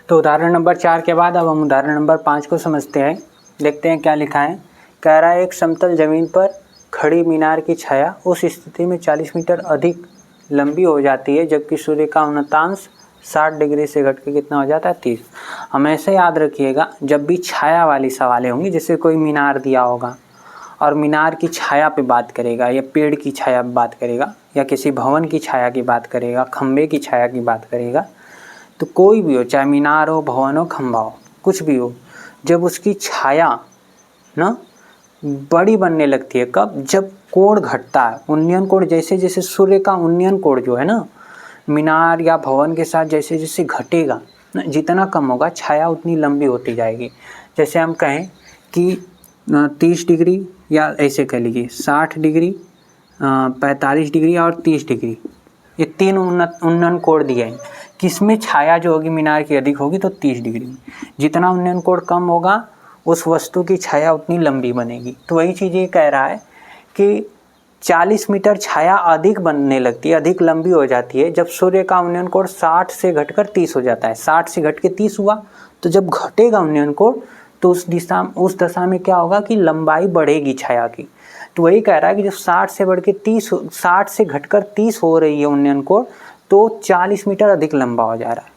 तो उदाहरण नंबर 4 के बाद अब हम उदाहरण नंबर 5 को समझते हैं। देखते हैं क्या लिखा है। कह रहा है एक समतल जमीन पर खड़ी मीनार की छाया उस स्थिति में 40 मीटर अधिक लंबी हो जाती है जबकि सूर्य का उन्नतांश 60 डिग्री से घट के कितना हो जाता है 30। हमेशा याद रखिएगा जब भी छाया वाली सवालें होंगी, जैसे कोई मीनार दिया होगा और मीनार की छाया पे बात करेगा या पेड़ की छाया पे बात करेगा या किसी भवन की छाया की बात करेगा, खंबे की छाया की बात करेगा, तो कोई भी हो, चाहे मीनार हो, भवन हो, खंबा हो, कुछ भी हो, जब उसकी छाया ना बड़ी बनने लगती है, कब? जब कोण घटता है, उन्नयन कोण, जैसे जैसे सूर्य का उन्नयन कोण जो है ना मीनार या भवन के साथ जैसे जैसे घटेगा ना, जितना कम होगा छाया उतनी लंबी होती जाएगी। जैसे हम कहें कि 30 डिग्री या ऐसे कह लीजिए 60 डिग्री, 45 डिग्री और 30 डिग्री, ये 3 उन्नयन कोण दिए हैं। किसमें छाया जो होगी मीनार की अधिक होगी? तो 30 डिग्री में। जितना उन्नयन कोण कम होगा उस वस्तु की छाया उतनी लंबी बनेगी। तो वही चीज़ ये कह रहा है कि 40 मीटर छाया अधिक बनने लगती है, अधिक लंबी हो जाती है जब सूर्य का उन्नयन कोण 60 से घटकर 30 हो जाता है। 60 से घट के 30 हुआ तो जब घटेगा उन्नयन कोण तो उस दशा में क्या होगा कि लंबाई बढ़ेगी छाया की। तो वही कह रहा है कि जब 60 से बढ़ के 30, 60 से घटकर 30 हो रही है उन्नयन कोण, तो 40 मीटर अधिक लंबा हो जा रहा है।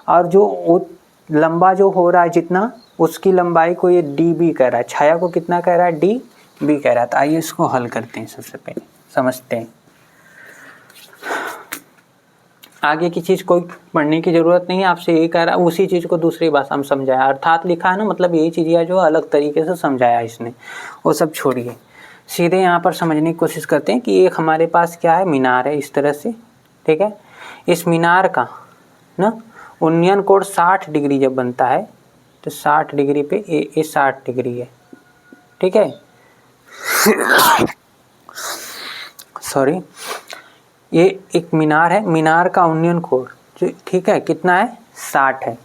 और जो लंबा जो हो रहा है जितना, उसकी लंबाई को ये डी बी कह रहा है। छाया को कितना कह रहा है? डी बी कह रहा है। तो आइए इसको हल करते हैं। सबसे पहले समझते हैं। आगे की चीज़ कोई पढ़ने की ज़रूरत नहीं है, आपसे यही कह रहा है, उसी चीज़ को दूसरी भाषा में समझाया। अर्थात लिखा है ना, मतलब यही चीज़ है जो अलग तरीके से समझाया इसने, वो सब छोड़िए, सीधे यहाँ पर समझने की कोशिश करते हैं कि एक हमारे पास क्या है, मीनार है इस तरह से, ठीक है। इस मीनार का ना उन्नयन कोण 60 डिग्री जब बनता है तो 60 डिग्री पे ये 60 डिग्री है, ठीक है। सॉरी, ये एक मीनार है, मीनार का उन्नयन कोण जो, ठीक है, कितना है? 60 है।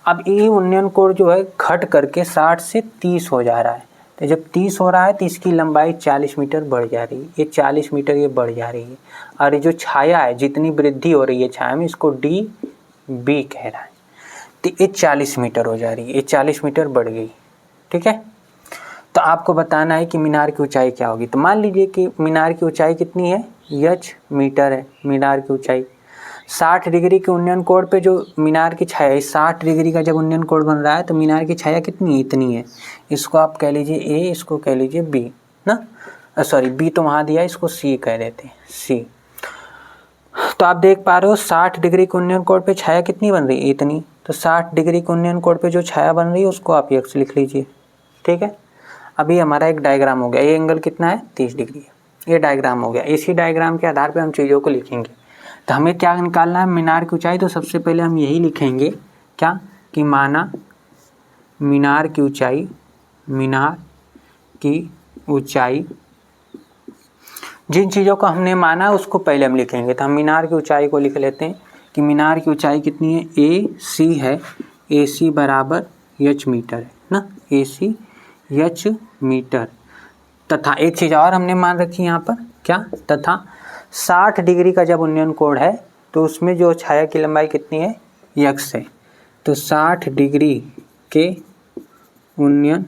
अब ये उन्नयन कोण जो है घट करके 60 से 30 हो जा रहा है। तो जब 30 हो रहा है तो इसकी लंबाई 40 मीटर बढ़ जा रही है, ये 40 मीटर ये बढ़ जा रही है। और ये जो छाया है, जितनी वृद्धि हो रही है छाया में, इसको डी बी कह रहा है। तो ये 40 मीटर हो जा रही है, ये 40 मीटर बढ़ गई, ठीक है। तो आपको बताना है कि मीनार की ऊंचाई क्या होगी। तो मान लीजिए कि मीनार की ऊंचाई कितनी है? एच मीटर है मीनार की ऊंचाई। 60 डिग्री के उन्नयन कोण पे जो मीनार की छाया है, 60 डिग्री का जब उन्नयन कोण बन रहा है तो मीनार की छाया कितनी है? इतनी है। इसको आप कह लीजिए ए, इसको कह लीजिए बी ना, सॉरी बी तो वहाँ दिया, इसको सी कह देते हैं, सी। तो आप देख पा रहे हो 60 डिग्री के उन्नयन कोण पे छाया कितनी बन रही है? इतनी। तो 60 डिग्री के उन्नयन कोण पे जो छाया बन रही है उसको आप एक्स लिख लीजिए, ठीक है। अभी हमारा एक डायग्राम हो गया, ये एंगल कितना है? 30 डिग्री है, ये डायग्राम हो गया। इसी डायग्राम के आधार पे हम चीज़ों को लिखेंगे। तो हमें क्या निकालना है? मीनार की ऊंचाई। तो सबसे पहले हम यही लिखेंगे क्या कि माना मीनार की ऊंचाई, मीनार की ऊंचाई, जिन चीज़ों को हमने माना उसको पहले हम लिखेंगे। तो हम मीनार की ऊंचाई को लिख लेते हैं कि मीनार की ऊंचाई कितनी है? ए सी है, ए सी बराबर एच मीटर है ना, ए सी एच मीटर। तथा एक चीज़ और हमने मान रखी यहाँ पर, क्या? तथा 60 डिग्री का जब उन्नयन कोण है तो उसमें जो छाया की लंबाई कितनी है? एक्स है। तो 60 डिग्री के उन्नयन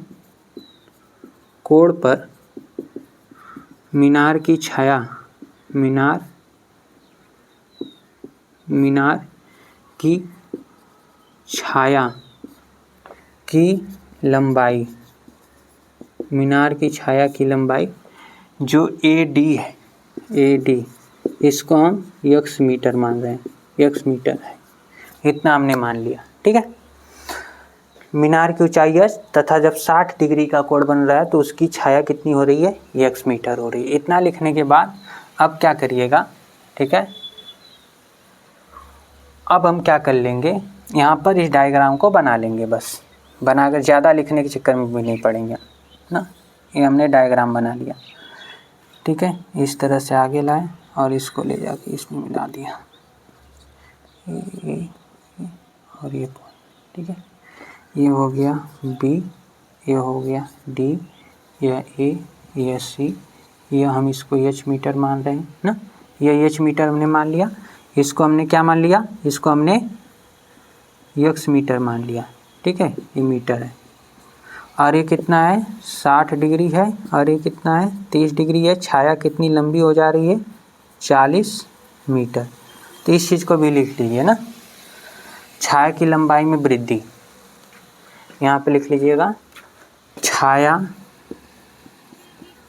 कोण पर मीनार की छाया, मीनार की छाया की लंबाई, मीनार की छाया की लंबाई जो ए डी है, ए डी, इसको हम एक्स मीटर मान रहे हैं, एक्स मीटर है, इतना हमने मान लिया, ठीक है। मीनार की ऊंचाई एच तथा जब 60 डिग्री का कोण बन रहा है तो उसकी छाया कितनी हो रही है? एक्स मीटर हो रही है। इतना लिखने के बाद अब क्या करिएगा, ठीक है। अब हम क्या कर लेंगे, यहाँ पर इस डायग्राम को बना लेंगे, बस बनाकर, ज़्यादा लिखने के चक्कर में भी नहीं पड़ेंगे ना। ये हमने डायग्राम बना लिया, ठीक है। इस तरह से आगे लाए और इसको ले जाके इसमें मिला दिया, ये और ये, ठीक है। ये हो गया बी, ये हो गया डी, यह ए, यह सी, यह हम इसको एच मीटर मान रहे हैं ना, यह एच मीटर हमने मान लिया। इसको हमने क्या मान लिया? इसको हमने यक्स मीटर मान लिया, ठीक है, ये मीटर है। और ये कितना है 60 डिग्री है, और ये कितना है 30 डिग्री है। छाया कितनी लंबी हो जा रही है 40 मीटर। तो इस चीज़ को भी लिख लीजिए ना, छाया की लंबाई में वृद्धि। यहाँ पे लिख लीजिएगा छाया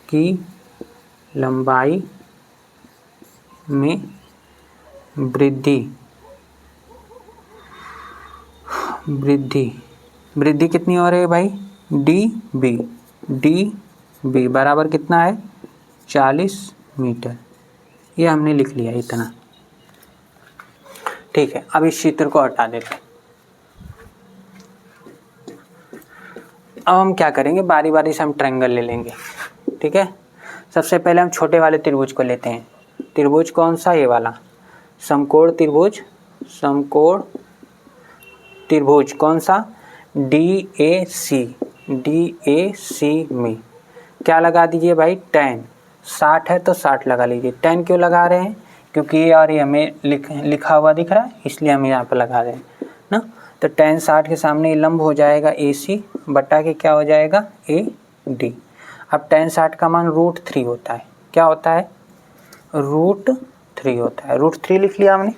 की लंबाई में वृद्धि। वृद्धि कितनी हो रही है भाई, डी बी बराबर कितना है 40 मीटर। ये हमने लिख लिया इतना, ठीक है। अब इस चित्र को हटा देते हैं। अब हम क्या करेंगे, बारी बारी से हम ट्रायंगल ले लेंगे, ठीक है। सबसे पहले हम छोटे वाले त्रिभुज को लेते हैं। त्रिभुज कौन सा, ये वाला समकोण त्रिभुज। समकोण त्रिभुज कौन सा, DAC में क्या लगा दीजिए भाई, tan। 60 है तो 60 लगा लीजिए। tan क्यों लगा रहे हैं, क्योंकि ये और ये हमें लिखा हुआ दिख रहा है, इसलिए हम यहाँ पर लगा रहे हैं ना। तो tan 60 के सामने लंब हो जाएगा AC बटा के क्या हो जाएगा AD। अब tan 60 का मान √3 होता है। क्या होता है, √3 होता है। √3 लिख लिया हमने।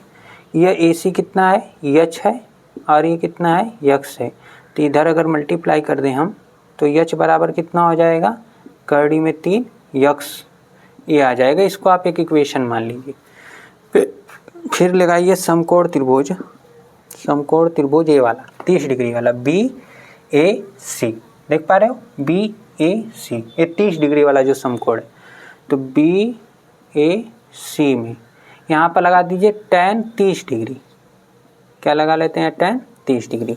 यह AC कितना है, H है, और ये कितना है यक्स है। तो इधर अगर मल्टीप्लाई कर दें हम तो यच बराबर कितना हो जाएगा, करड़ी में 3 यक्स, ये आ जाएगा। इसको आप एक इक्वेशन मान लीजिए। फिर लगाइए समकोण त्रिभुज। समकोण त्रिभुज ये वाला 30 डिग्री वाला BAC, देख पा रहे हो BAC, ये 30 डिग्री वाला जो समकोण है। तो BAC में यहाँ पर लगा दीजिए tan 30 डिग्री। क्या लगा लेते हैं, tan 30 डिग्री।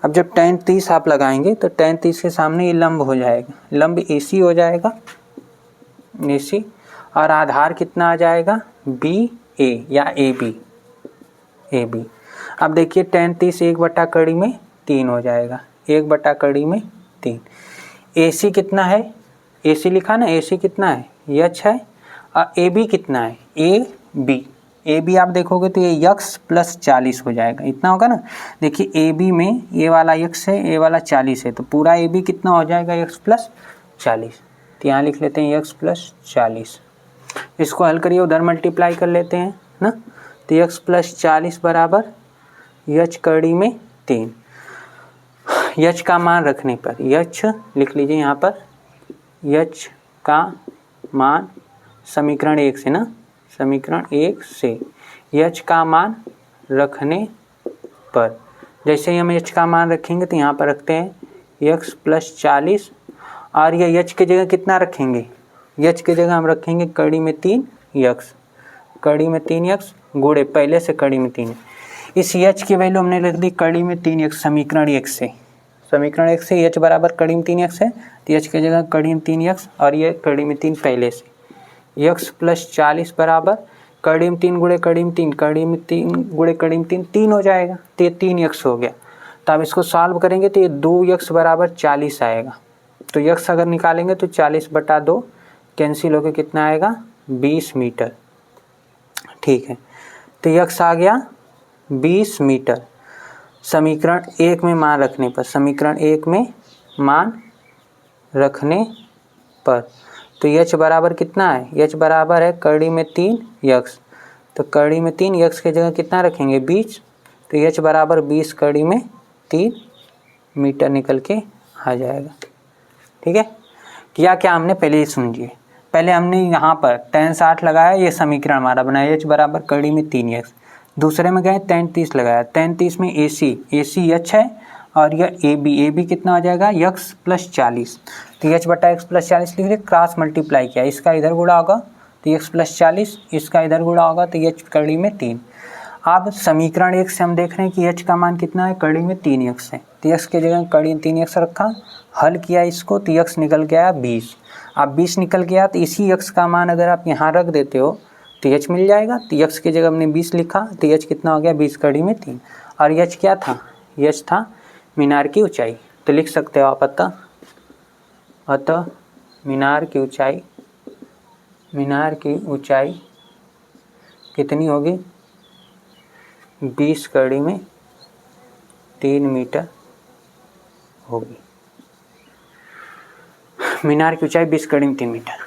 अब जब tan 30 आप लगाएंगे तो tan 30 के सामने ये लंब हो जाएगा, लंब AC हो जाएगा, AC। और आधार कितना आ जाएगा BA या AB। अब देखिए tan 30 1 बटा कड़ी में 3 हो जाएगा, 1 बटा कड़ी में 3। AC कितना है, AC लिखा ना, AC कितना है H है, और AB कितना है AB आप देखोगे तो ये यक्स प्लस 40 हो जाएगा, इतना होगा ना। देखिए AB में ये वाला यक्स है, ये वाला 40 है, तो पूरा AB कितना हो जाएगा यक्स प्लस 40। तो यहाँ लिख लेते हैं यक्स प्लस 40। इसको हल करिए, उधर मल्टीप्लाई कर लेते हैं ना। तो यक्स प्लस 40 बराबर यच कड़ी में 3। यच का मान रखने पर, यच लिख लीजिए यहाँ पर, यच का मान समीकरण 1 से ना, समीकरण 1 से यच का मान रखने पर, जैसे ही हम यच का मान रखेंगे तो यहाँ पर रखते हैं यक्स प्लस 40, और यह यच की जगह कितना रखेंगे, यच की जगह हम रखेंगे कड़ी में 3 यक्स, कड़ी में 3 यक्स गुणे पहले से कड़ी में 3। इस यच की वैल्यू हमने लिख दी कड़ी में 3 यक्स, समीकरण 1 से। समीकरण 1 से यच बराबर कड़ी में 3 यक्स है, तो यच की जगह कड़ी में 3 यक्स, और ये कड़ी में 3 पहले से। यक्स प्लस 40 बराबर कड़ी में 3 गुणे कड़ी में 3, कड़ी में 3 गुणे कड़ी में 3, 3 हो जाएगा, तो ये 3 यक्स हो गया। तो अब इसको सॉल्व करेंगे तो ये 2 यक्स बराबर 40 आएगा। तो यक्स अगर निकालेंगे तो 40 बटा 2 कैंसिल होकर कितना आएगा 20 मीटर, ठीक है। तो यक्स आ गया 20 मीटर समीकरण 1 में मान रखने पर, समीकरण 1 में मान रखने पर। तो यच बराबर कितना है, यच बराबर है कड़ी में 3 यक्स, तो कड़ी में 3 यक्स की जगह कितना रखेंगे 20, तो यच बराबर 20 कड़ी में 3 मीटर निकल के आ जाएगा, ठीक है। किया क्या हमने, पहले ही सुनिए। पहले हमने यहाँ पर tan 60 लगाया, ये समीकरण हमारा बना यच बराबर कड़ी में 3 यक्स। दूसरे में गए tan 30 लगाया, tan 30 में AC यच है, और यह AB कितना हो जाएगा यक्स प्लस 40। तो यच बटा एक्स प्लस 40 लिख लिया, क्रॉस मल्टीप्लाई किया, इसका इधर गुणा होगा तो यक्स प्लस 40, इसका इधर गुणा होगा तो यच कड़ी में 3। अब समीकरण 1 से हम देख रहे हैं कि यच का मान कितना है, कड़ी में 3 यक्स है, तो यक्स की जगह कड़ी में 3 यक्स रखा, हल किया इसको तो यक्स निकल गया 20। अब 20 निकल गया तो इसी यक्स का मान अगर आप यहाँ रख देते हो तो यच मिल जाएगा। तो यक्स की जगह हमने 20 लिखा, तो यच कितना हो गया 20 कड़ी में 3, और यच क्या था, यच था मीनार की ऊंचाई। तो लिख सकते हो आप अतः मीनार की ऊंचाई कितनी होगी 20 कड़ी में 3 मीटर होगी। मीनार की ऊंचाई 20 करीब 3 मीटर।